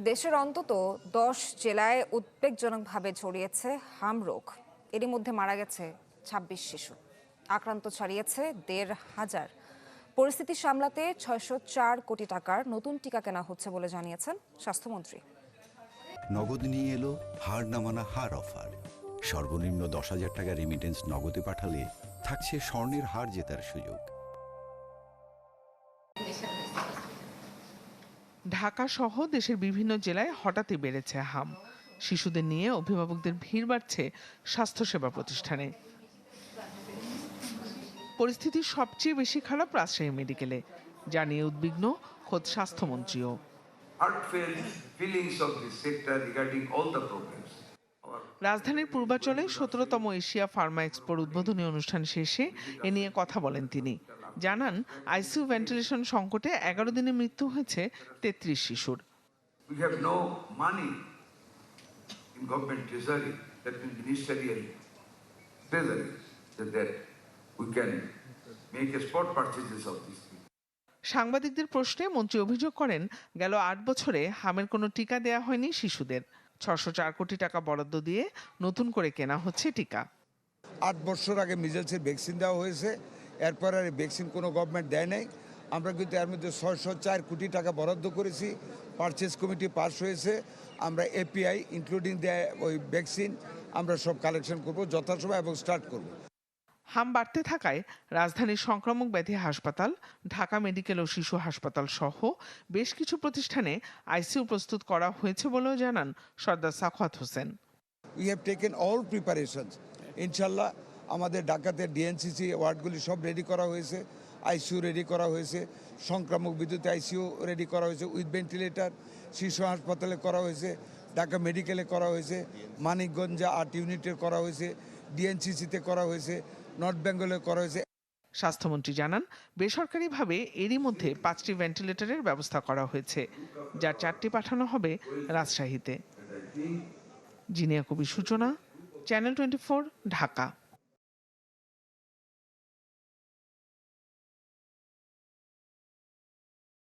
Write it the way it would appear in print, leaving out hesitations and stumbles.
দেশের অন্তত 10 জেলায় উদ্বেগজনকভাবে ছড়িয়েছে হাম রোগ। এরই মধ্যে মারা গেছে 26 শিশু, আক্রান্ত ছাড়িয়েছে 1,500। পরিস্থিতি সামলাতে 604 কোটি টাকার নতুন টিকা কেনা হচ্ছে বলে জানিয়েছেন স্বাস্থ্যমন্ত্রী। নগদ নিয়ে এলো হার না মানা হার অফার। সর্বনিম্ন 10,000 টাকা রেমিটেন্স নগদে পাঠালে থাকছে স্বর্ণের হার জেতার সুযোগ। ঢাকা সহ দেশের বিভিন্ন জেলায় হঠাৎই বেড়েছে হাম। শিশুদের নিয়ে অভিভাবকদের ভিড় বাড়ছে স্বাস্থ্যসেবা প্রতিষ্ঠানে। পরিস্থিতি সবচেয়ে বেশি খারাপ রাজশাহী মেডিকেলে, জানিয়ে উদ্বিগ্ন খোদ স্বাস্থ্যমন্ত্রীও। রাজধানীর পূর্বাচলে 17তম এশিয়া ফার্মা এক্সপোর উদ্বোধনী অনুষ্ঠান শেষে এ নিয়ে কথা বলেন তিনি। জানান, আইসিইউ ভেন্টিলেশন সংকটে 11 দিনে মৃত্যু হয়েছে 33 শিশুর। সাংবাদিকদের প্রশ্নে মন্ত্রী অভিযোগ করেন, গেল 8 বছরে হামের কোনো টিকা দেয়া হয়নি শিশুদের। 604 কোটি টাকা বরাদ্দ দিয়ে নতুন করে কেনা হচ্ছে টিকা। 8 বছর আগে মিজেলসের ভ্যাকসিন দেওয়া হয়েছে, এরপর আর ভ্যাকসিন কোনো গভর্নমেন্ট দেয় নাই। আমরা কিন্তু এর মধ্যে 604 কোটি টাকা বরাদ্দ করেছি, পারচেজ কমিটি পাস হয়েছে। আমরা এপিআই ইনক্লুডিং ওই ভ্যাকসিন আমরা সব কালেকশন করব যথাসময় এবং স্টার্ট করব। হাম বাড়তে থাকায় রাজধানীর সংক্রামক ব্যাধি হাসপাতাল, ঢাকা মেডিকেল ও শিশু হাসপাতাল সহ বেশ কিছু প্রতিষ্ঠানে আইসিইউ প্রস্তুত করা হয়েছে বলেও জানান Sardar Sakhawat Hossain. We have taken all preparations. ইনশাল্লাহ আমাদের ঢাকাতে ডিএনসিসি ওয়ার্ডগুলি সব রেডি করা হয়েছে, আইসিইউ রেডি করা হয়েছে, সংক্রামক বিদ্যুতে আইসিইউ রেডি করা হয়েছে উইথ ভেন্টিলেটর, শিশু হাসপাতালে করা হয়েছে, ঢাকা মেডিকেলে করা হয়েছে, মানিকগঞ্জে 8 ইউনিটের করা হয়েছে, ডিএনসিসিতে করা হয়েছে, নর্থ বেঙ্গলে করা হয়েছে। স্বাস্থ্যমন্ত্রী জানান, বেসরকারিভাবে এরই মধ্যে 5টি ভেন্টিলেটরের ব্যবস্থা করা হয়েছে, যার 4টি পাঠানো হবে রাজশাহীতে। জিনিয়া কবির সূচনা, চ্যানেল 24, ঢাকা।